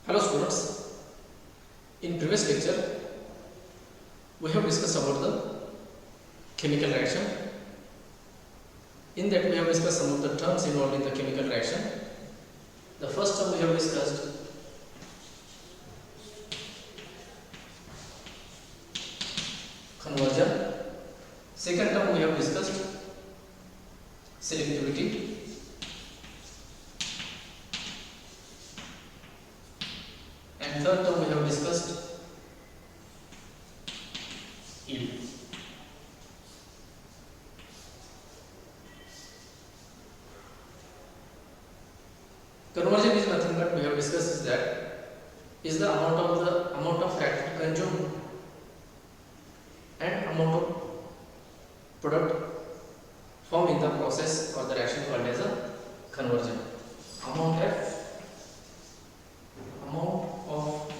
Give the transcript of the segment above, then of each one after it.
Hello students, in previous lecture we have discussed about the chemical reaction. In that we have discussed some of the terms involved in the chemical reaction. The first term we have discussed conversion. Second term we have discussed selectivity. And third term we have discussed yield. Conversion is nothing but we have discussed is that is the amount of reactant consumed and amount of product formed in the process or the reaction called as a conversion. Amount of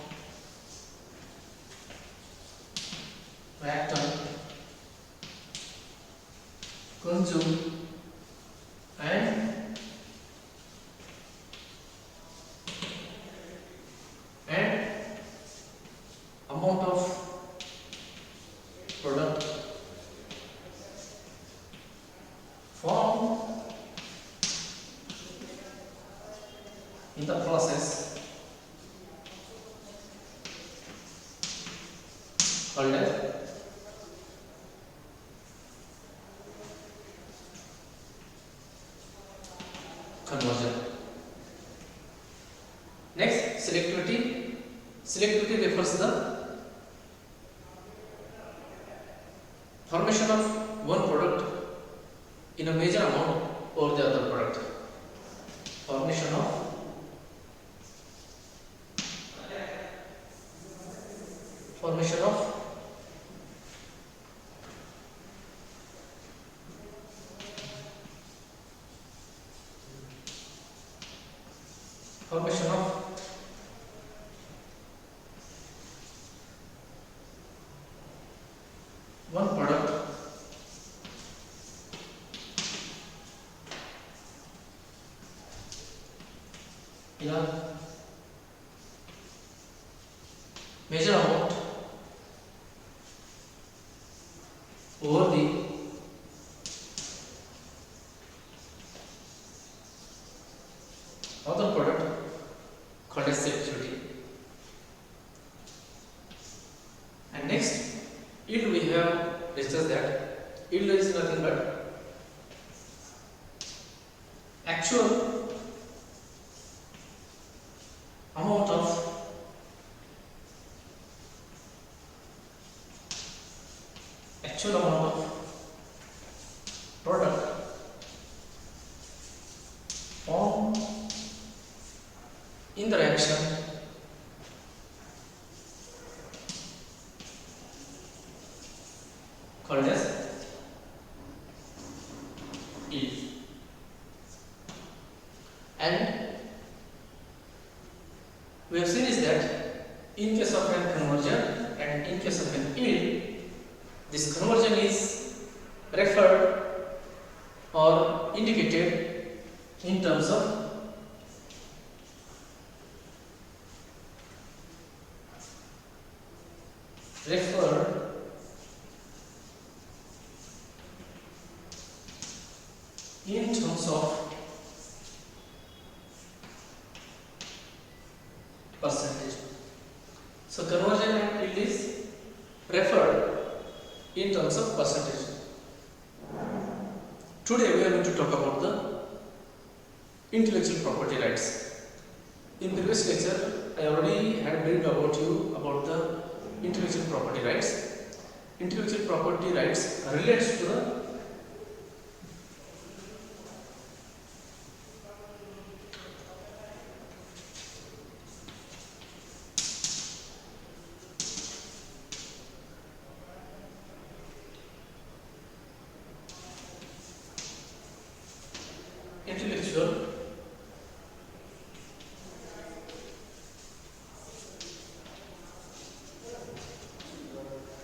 reactant consumed and amount of product formed in the process called as conversion. Next, selectivity. Selectivity refers to the formation of one product in a major amount over the other product. Formation of one product in a major amount over the other product called as selectivity. And next, yield we have discussed that yield is nothing but actual amount of product formed in the reaction called as yield. And we have seen is that in case of an conversion and in case of an yield, this conversion is referred or indicated in terms of percentage. So conversion and yield is referred in terms of percentage. Today we are going to talk about the intellectual property rights. In previous lecture I already had briefed about you about the intellectual property rights. Intellectual property rights relates to the intellectual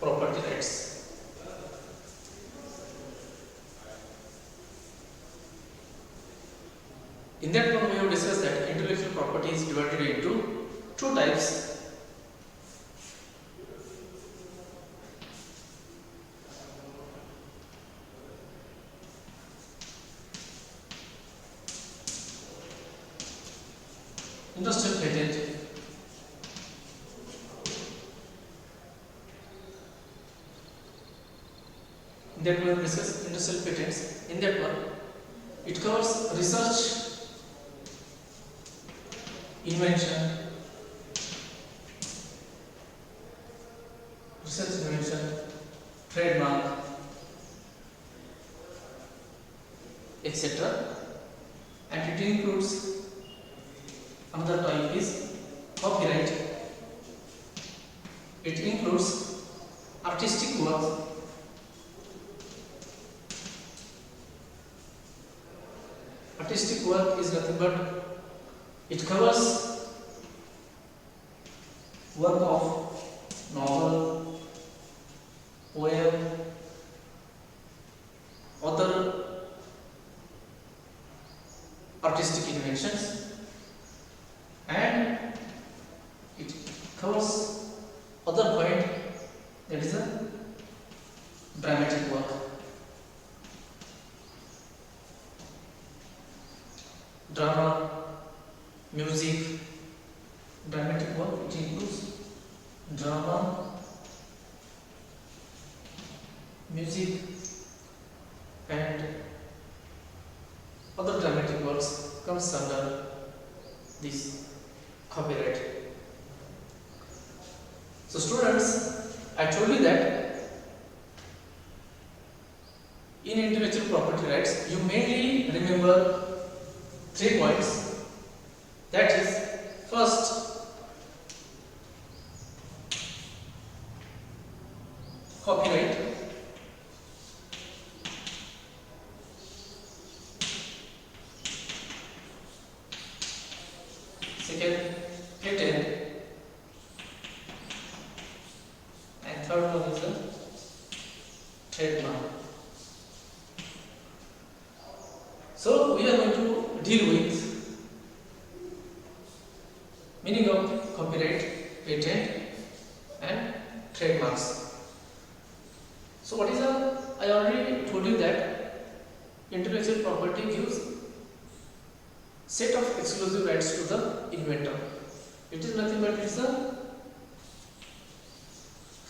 property rights. In that one we have discussed that intellectual property is divided into two types. Industrial patent, in that one discuss industrial patents. In that one, it covers research, invention, trademark, etc. And it includes another type is copyright. It includes artistic work, artistic work is nothing but it covers work of novel, poem, other artistic inventions, and it covers other point, that is a dramatic work. Drama, music, dramatic work, it includes drama, music, and other dramatic works comes under this copyright. So students, I told you that in intellectual property rights you mainly remember 3 points. That is, first, copyright. Second, patent. And third one is the trademark. So we are going to deal with meaning of copyright, patent, and trademarks. So what is I already told you that intellectual property gives set of exclusive rights to the inventor. It is nothing but it is the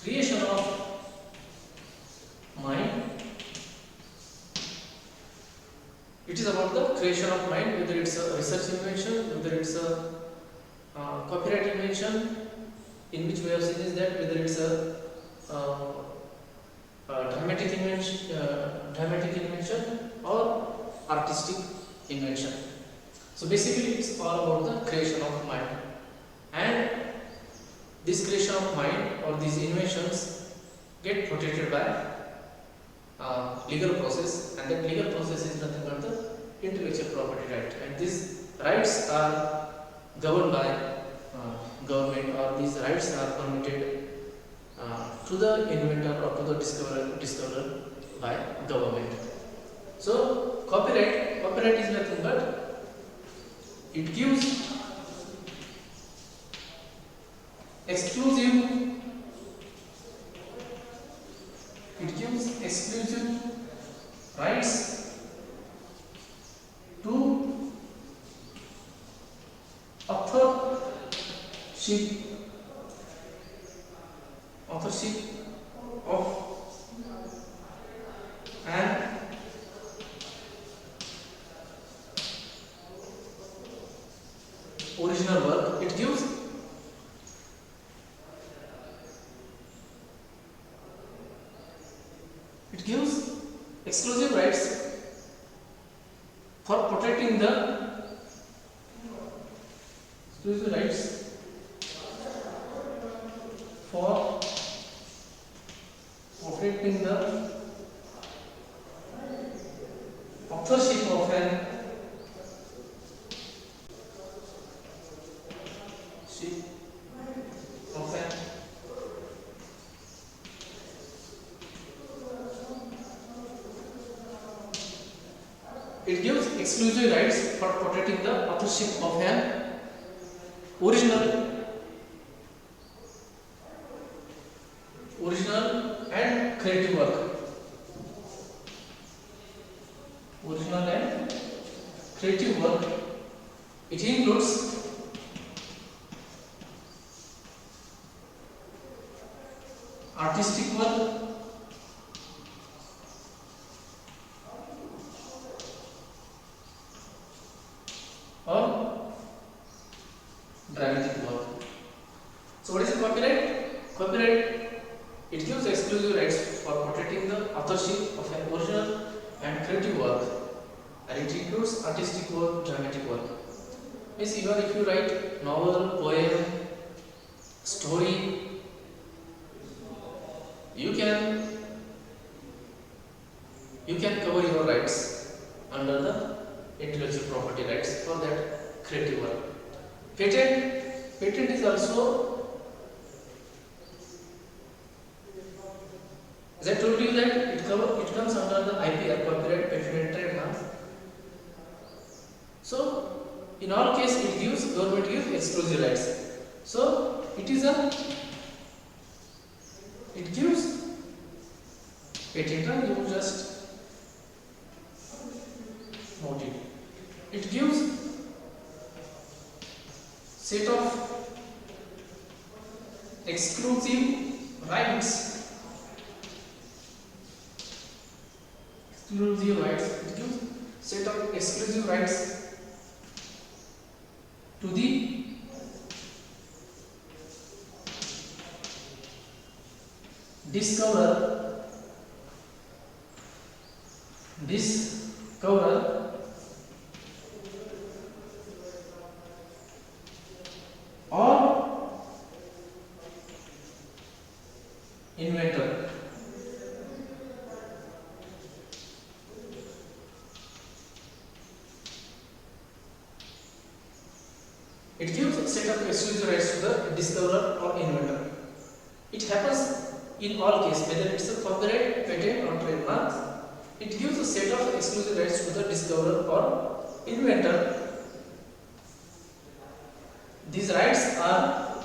creation of mind. It is about the creation of mind, whether it's a research invention, whether it's a copyright invention, in which we have seen is that whether it's a dramatic invention or artistic invention. So basically it's all about the creation of mind, and this creation of mind or these inventions get protected by legal process, and that legal process is nothing but the intellectual property right, and these rights are governed by government, or these rights are permitted to the inventor or to the discoverer by government. So copyright is nothing but it gives exclusive rights to authorship of an original work. It gives exclusive rights for protecting the exclusive rights for protecting the authorship of an it gives exclusive rights for protecting the authorship of an original creative work. It includes artistic work, or dramatic work. So what is a copyright? Copyright, it gives exclusive rights for protecting the authorship of an original and creative work, and it includes artistic work, dramatic work. Means even if you write novel, poem, story, you can cover your rights under the intellectual property rights for that creative work. Patent is also, as I told you that it comes under the IPR, copyright, patent and trademark. So in all case government gives exclusive rights. So it gives patent, you just note it. It gives set of exclusive rights. It gives set of exclusive rights to the discoverer or inventor. It gives a set of exclusive rights to the discoverer or inventor. It happens in all cases, whether it's a copyright, patent or trademark. It gives a set of exclusive rights to the discoverer or inventor. These rights are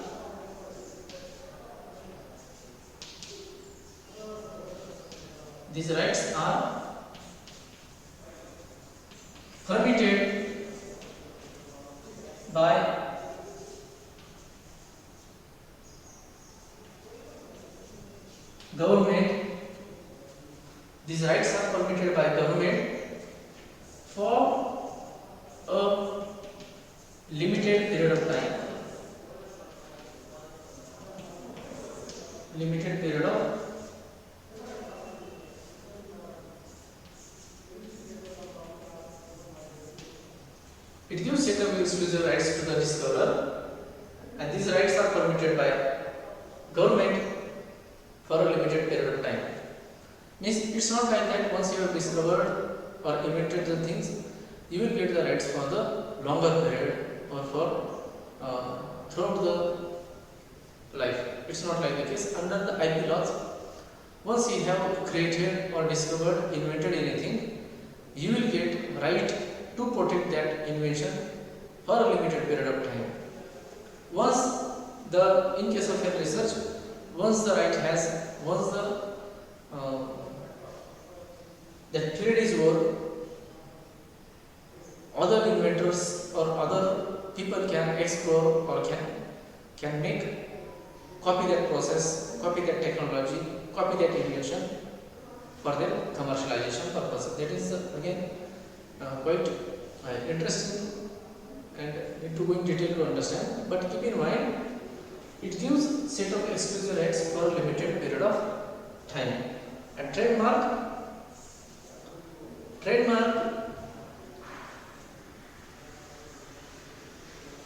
permitted by government. These rights are permitted by government for a limited period of time. It gives set of exclusive rights to the discoverer, and these rights are permitted by government for a limited period of time. Means it's not like that once you have discovered or invented the things, you will get the rights for the longer period or for throughout the life. It's not like the case. Under the IP laws, once you have created or discovered, invented anything, you will get right to protect that invention for a limited period of time. In case of a research, once that period is over, other inventors or other people can explore or can copy that process, copy that technology, copy that invention for their commercialization purpose. That is again quite interesting and need to go in detail to understand. But keep in mind, it gives set of exclusive rights for a limited period of time. And trademark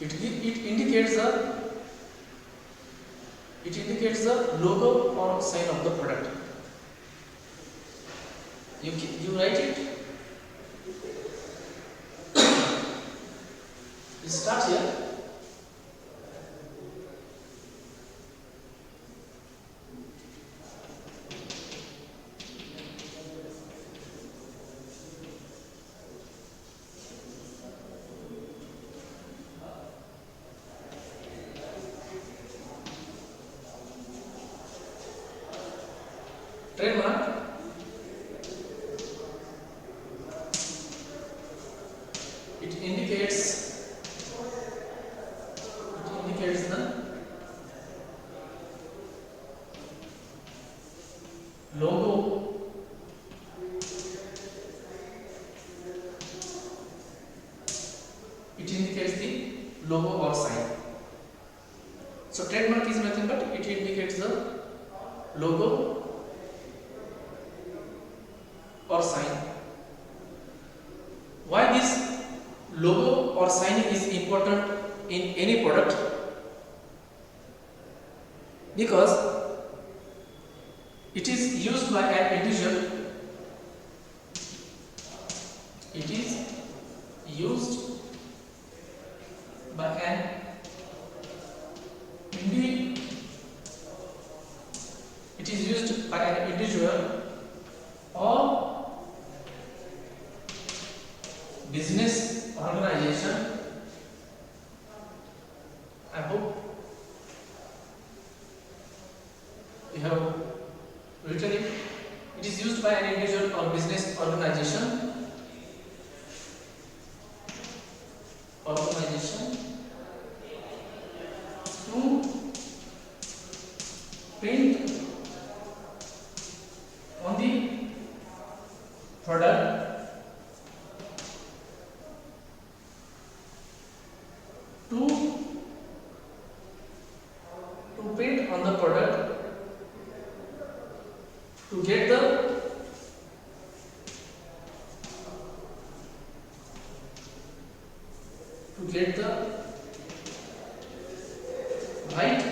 it indicates the logo or sign of the product. You write it. You start here. Trademark, it logo or sign. Why this logo or sign is important in any product? Because it is used by an individual. It is used by an individual. It is used by an individual or business organization. I hope you have written it. It is used by an individual or business organization to print on the product, to print on the product, to get the right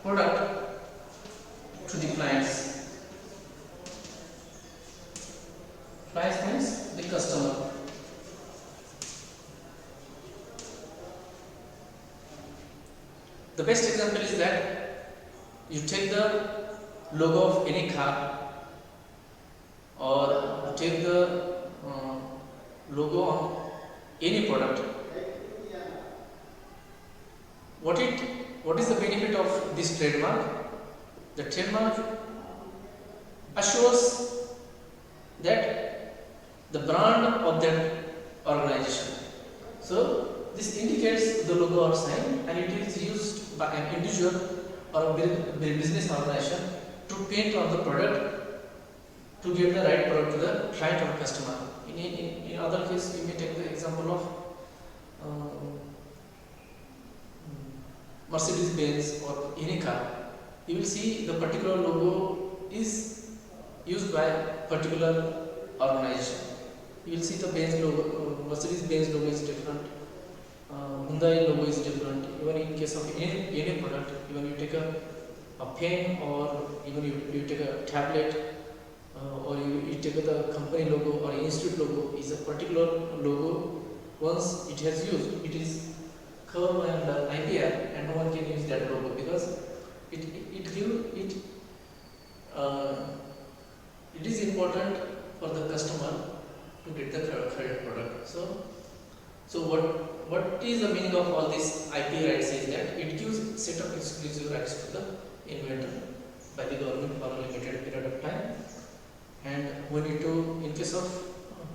product to the clients. Clients means the customer. The best example is that you take the logo of any car, or you take the logo on any product. What is the benefit of this trademark? The trademark assures that the brand of that organization. So this indicates the logo or sign, and it is used by an individual or a business organization to paint on the product to get the right product to the client or customer. In other case, you may take the example of Mercedes-Benz or any car. You will see the particular logo is used by particular organization. You will see the Benz logo, Mercedes-Benz logo is different, Hyundai logo is different. Even in case of any product, even you take a pen, or even you take a tablet, or you take the company logo or institute logo, is a particular logo. Once it has used, it is covered under IPR, and no one can use that logo because it is important for the customer to get the correct product. So what is the meaning of all this IP rights is that it gives set of exclusive rights to the inventor by the government for a limited period of time, and we need to, in case of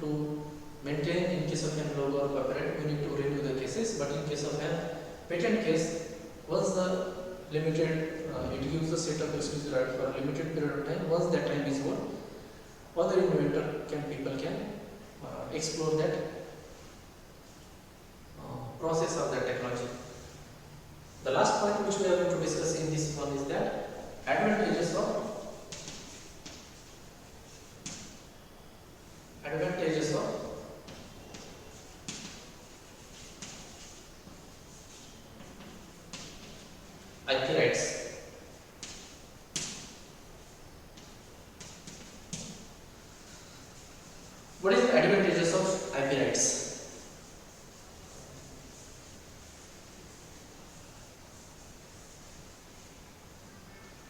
to maintain, in case of a logo or copyright, we need to renew the cases. But in case of a patent case, once the limited it gives a set of exclusive right for a limited period of time. Once that time is over, other people can explore that process of that technology. The last point which we are going to discuss in this one is that advantages of IP rights. What is the advantages of IP rights?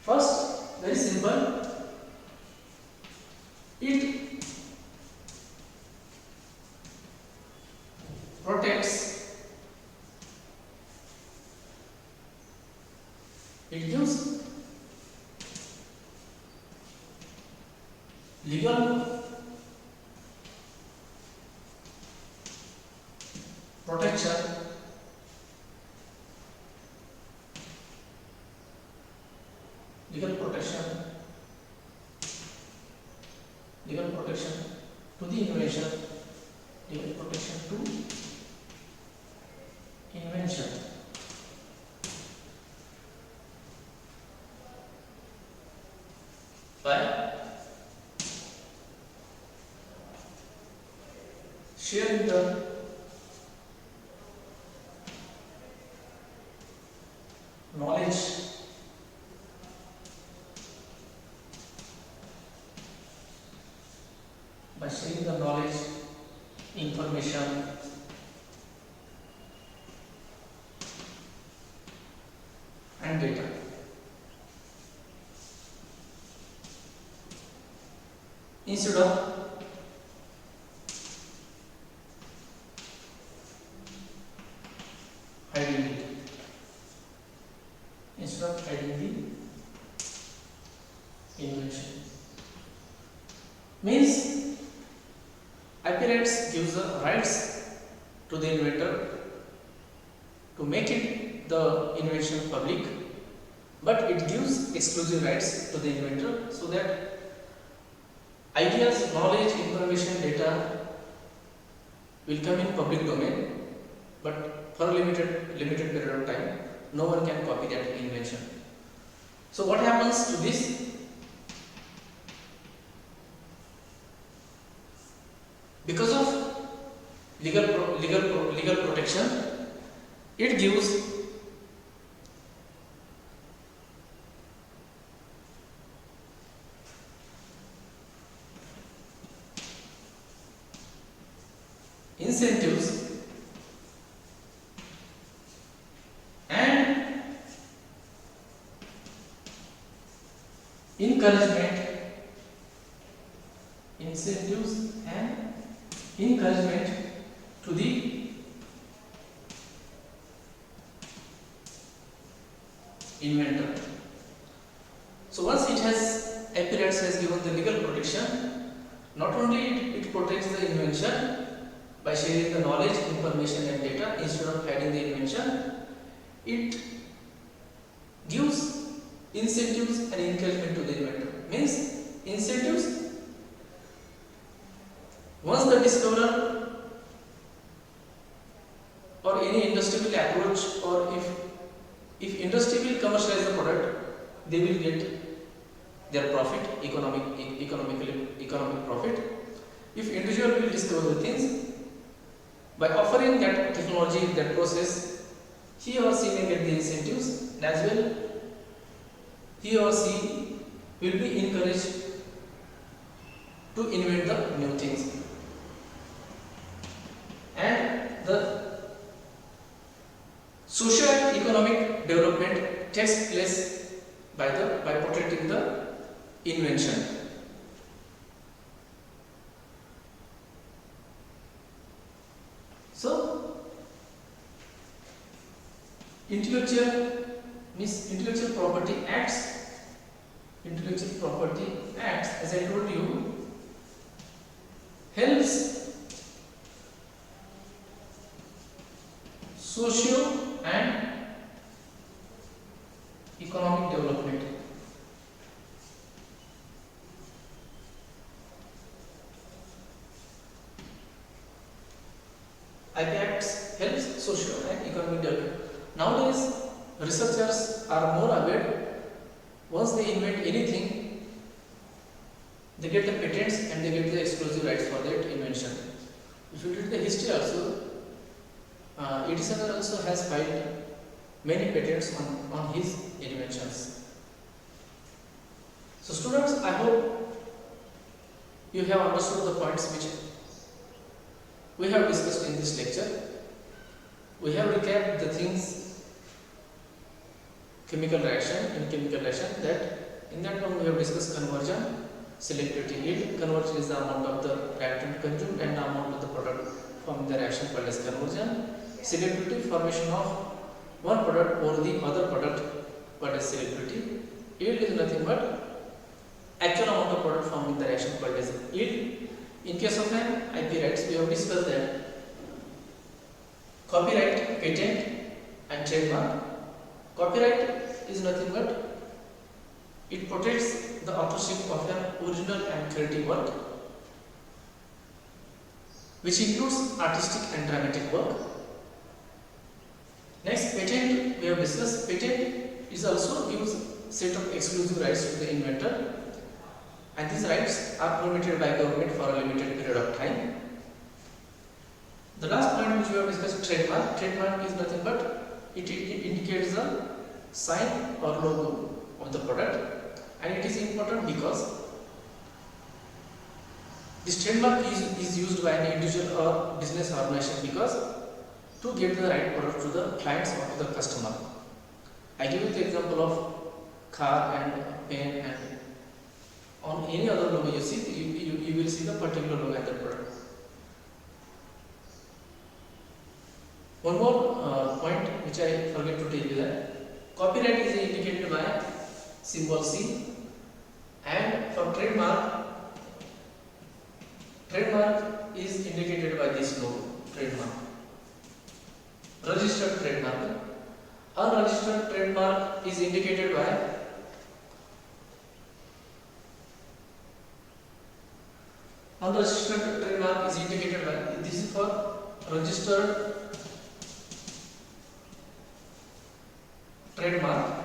First, very simple, it protects, it gives legal protection to the invention, legal protection to invention. sharing the knowledge by sharing the knowledge, information, and data. Instead of hiding it, instead of hiding the invention, means IP rights gives the rights to the inventor to make it the invention public, but it gives exclusive rights to the inventor so that ideas, knowledge, information, data will come in public domain, but for a limited period of time, no one can copy that invention. So what happens to this? Because of legal protection, it gives incentives and encouragement to the inventor. So once IP rights has given the legal protection, not only it protects the invention by sharing the knowledge, information and data instead of hiding the invention, it gives incentives and encouragement to the inventor. Means incentives, once the discoverer or any industry will approach, or if industry will commercialize the product, they will get their profit, economic profit. If individual will discover the things, by offering that technology, that process, he or she may get the incentives, and as well he or she will be encouraged to invent the new things. And the social and economic development takes place by protecting the invention. So intellectual property acts, as I told you, helps socio and economic development. IP Acts helps socio and economic development. Nowadays, researchers are more aware. Once they invent anything, they get the patents and they get the exclusive rights for that invention. If you read the history also, Edison also has filed many patents on his inventions. So students, I hope you have understood the points which we have discussed in this lecture. We have recapped the things, chemical reaction, that in that one we have discussed conversion, selectivity, yield. Conversion is the amount of the reactant consumed and the amount of the product from the reaction called as conversion. Selectivity, formation of one product over the other product, what is selectivity. Yield is nothing but actual amount of product from the reaction called as yield. In case of an IP rights, we have discussed that copyright, patent and trademark. Copyright is nothing but it protects the authorship of an original and creative work, which includes artistic and dramatic work. Next, patent, we have discussed. Patent is also gives set of exclusive rights to the inventor, and these rights are permitted by government for a limited period of time. The last point which we have discussed, trademark. Trademark is nothing but it indicates the sign or logo of the product, and it is important because this trademark is used by an individual or business organization because to get the right product to the clients or to the customer. I give you the example of car and pen, and on any other logo you see, you will see the particular logo and the product. One more point which I forget to tell you, that copyright is indicated by symbol C, and for trademark is indicated by this logo, trademark. Registered trademark. Unregistered trademark is indicated by this is for registered trademark.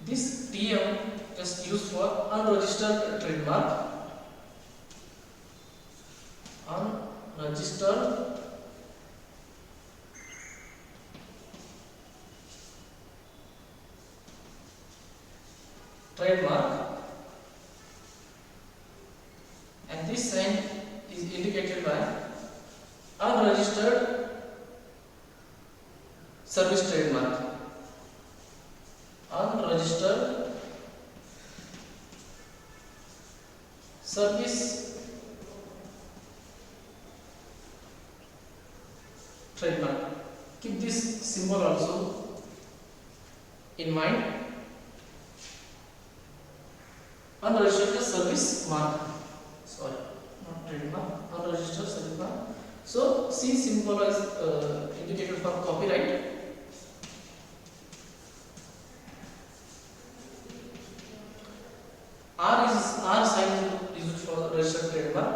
This TM just used for unregistered trademark. Unregistered trademark, and this sign is indicated by unregistered service trademark. Unregistered service trademark. Keep this symbol also in mind. Unregistered service mark. Sorry, not trademark. Unregistered service mark. So C symbol is indicated for copyright. R sign is used for registered trademark.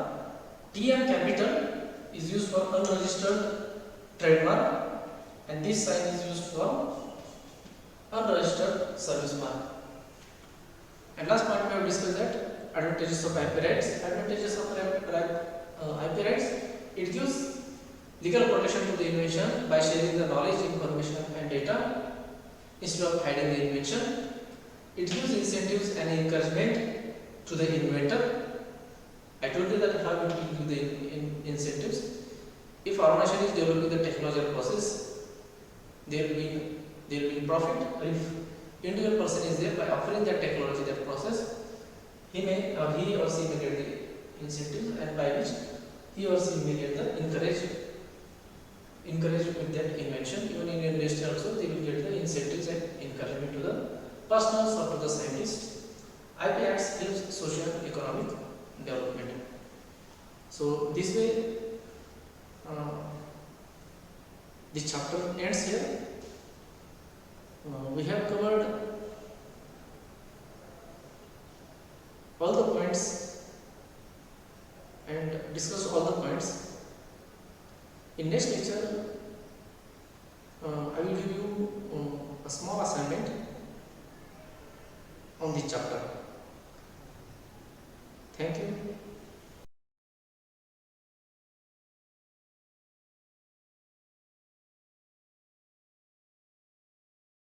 TM capital is used for unregistered trademark, and this sign is used for unregistered service mark. And last point we have discussed that advantages of IP rights. Advantages of IP rights: it gives legal protection to the invention by sharing the knowledge, information, and data instead of hiding the invention. It gives incentives and encouragement to the inventor. I told you that how it will give the incentives. If organization is developing the technological process, there will be profit. If individual person is there by offering that technology, that process, he or she may get the incentives, and by which he or she may get the encouraged with that invention. Even in industry also, they will get the incentives and encouragement to the personals or to the scientists. IP Acts helps social economic development. So this way, this chapter ends here. We have covered all the points and discussed all the points. In next lecture, I will give you a small assignment on this chapter. Thank you.